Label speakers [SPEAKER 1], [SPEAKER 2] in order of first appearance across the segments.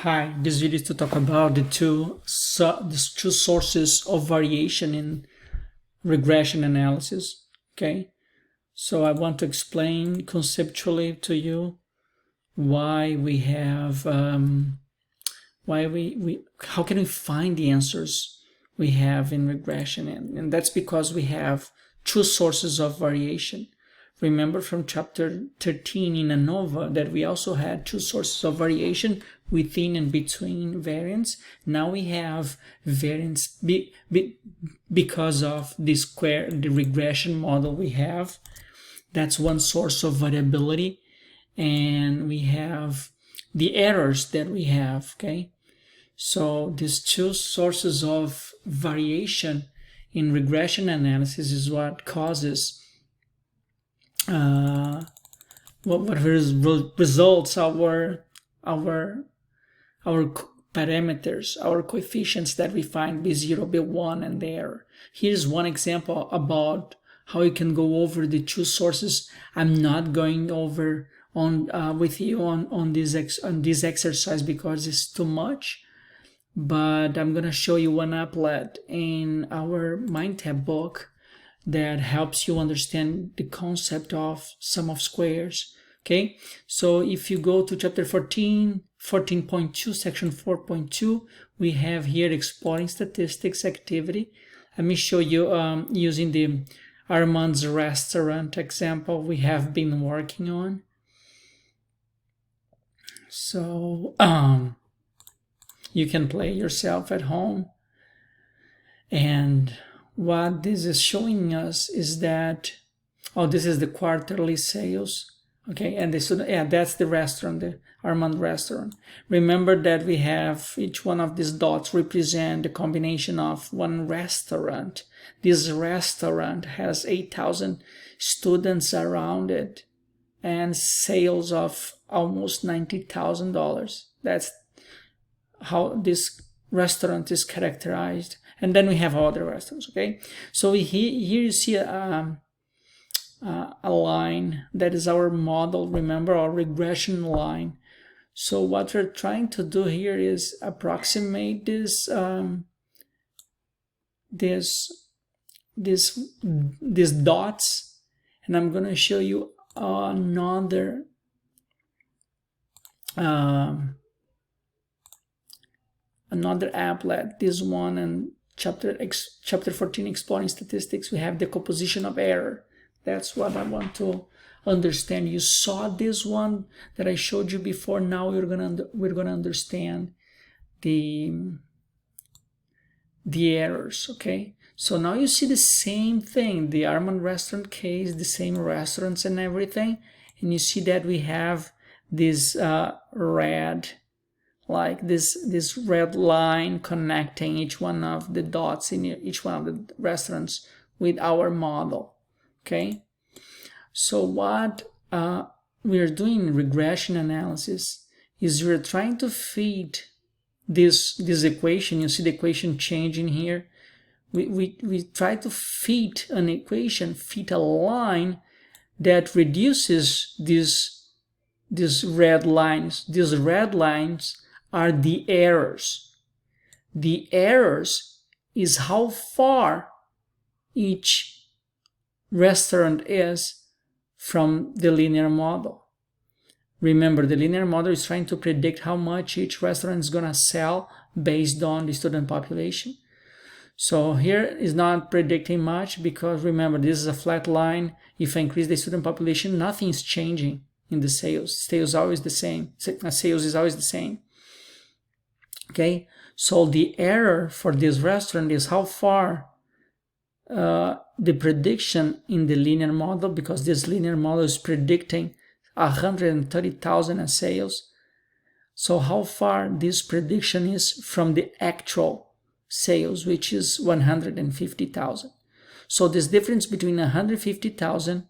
[SPEAKER 1] Hi, this video is to talk about these two sources of variation in regression analysis. Okay, so I want to explain conceptually to you why we have why we how can we find the answers we have in regression, and that's because we have two sources of variation. Remember from chapter 13 in ANOVA that we also had two sources of variation within and between variance. Now we have variance because of the regression model we have. That's one source of variability. And we have the errors that we have, okay? So these two sources of variation in regression analysis is what causes what results our parameters, our coefficients that we find B0, B1, and the error. Here's one example about how you can go over the two sources. I'm not going over with you on this exercise because it's too much, but I'm gonna show you one applet in our MindTap book that helps you understand the concept of sum of squares. Okay, so if you go to chapter 14.2, section 4.2, we have here exploring statistics activity. Let me show you using the Armand's restaurant example we have been working on. So you can play yourself at home, and what this is showing us is that, this is the quarterly sales. Okay, and that's the restaurant, the Armand restaurant. Remember that we have each one of these dots represent the combination of one restaurant. This restaurant has 8,000 students around it and sales of almost $90,000. That's how this restaurant is characterized. And then we have other restaurants, okay? So here you see a line that is our model, remember, our regression line. So what we're trying to do here is approximate these dots, and I'm going to show you another applet, this one, and chapter 14 exploring statistics, we have the composition of error. That's what I want to understand. You saw this one that I showed you before. Now we're gonna understand the errors. Okay, so now you see the same thing, the Armand restaurant case, the same restaurants and everything, and you see that we have this red, like this red line connecting each one of the dots in each one of the restaurants with our model. Okay, so what we're doing in regression analysis is we're trying to feed this equation. You see the equation changing here. We try to feed an equation, feed a line that reduces these red lines. These red lines are the errors. The errors is how far each restaurant is from the linear model. Remember, the linear model is trying to predict how much each restaurant is going to sell based on the student population. So here is not predicting much because remember, this is a flat line. If I increase the student population, nothing is changing in the sales. Sales is always the same. Okay, so the error for this restaurant is how far the prediction in the linear model, because this linear model is predicting 130,000 in sales. So how far this prediction is from the actual sales, which is 150,000. So this difference between 150,000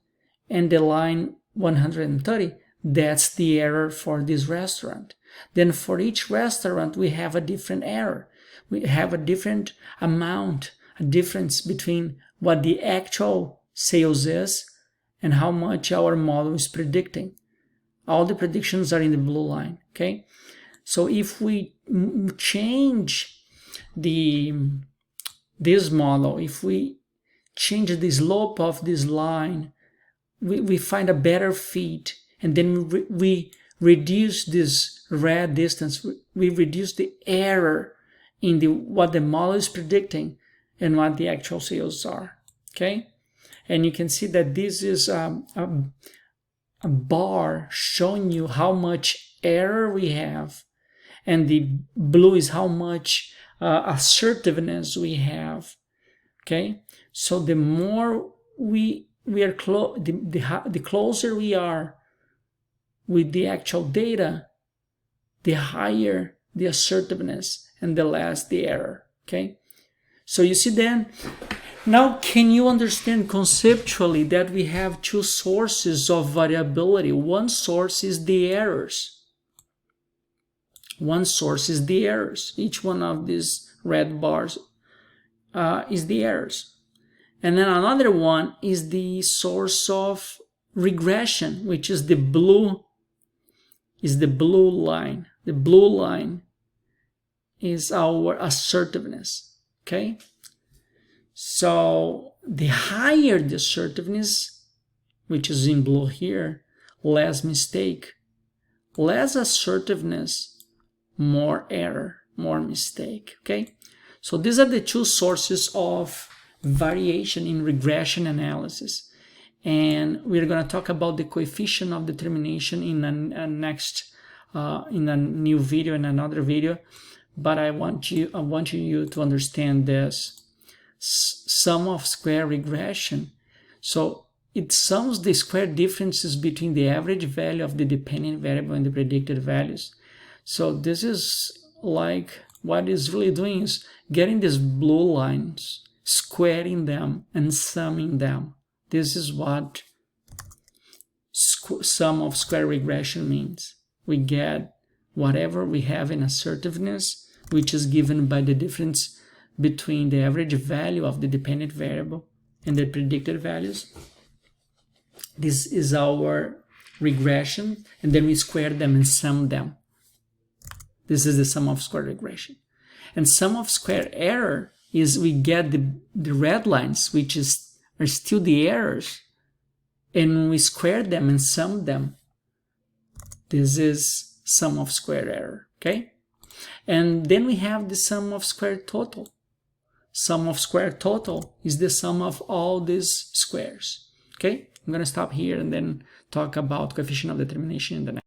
[SPEAKER 1] and the line 130, that's the error for this restaurant. Then for each restaurant, we have a different error. We have a different amount, a difference between what the actual sales is and how much our model is predicting. All the predictions are in the blue line, okay? So if we change this model, if we change the slope of this line, we find a better fit, and then we reduce this red distance, we reduce the error in what the model is predicting and what the actual sales are. Okay, and you can see that this is a bar showing you how much error we have, and the blue is how much assertiveness we have. Okay, so the more the closer we are with the actual data, the higher the assertiveness and the less the error. Okay, so you see then, now can you understand conceptually that we have two sources of variability? One source is the errors. One source is the errors. Each one of these red bars is the errors. And then another one is the source of regression, which is the blue line. The blue line is our assertiveness. Okay? So the higher the assertiveness, which is in blue here, less mistake. Less assertiveness, more error, more mistake. Okay? So these are the two sources of variation in regression analysis, and we're going to talk about the coefficient of determination in a new video, in another video. But I want you to understand this sum of square regression. So it sums the square differences between the average value of the dependent variable and the predicted values. So this is like, what it's really doing is getting these blue lines, squaring them and summing them. This is what sum of square regression means. We get whatever we have in assertiveness, which is given by the difference between the average value of the dependent variable and the predicted values. This is our regression, and then we square them and sum them. This is the sum of square regression. And sum of square error is we get the red lines, which are still the errors, and we square them and sum them. This is sum of square error. Okay? And then we have the sum of square total. Sum of square total is the sum of all these squares. Okay? I'm going to stop here and then talk about coefficient of determination in the next.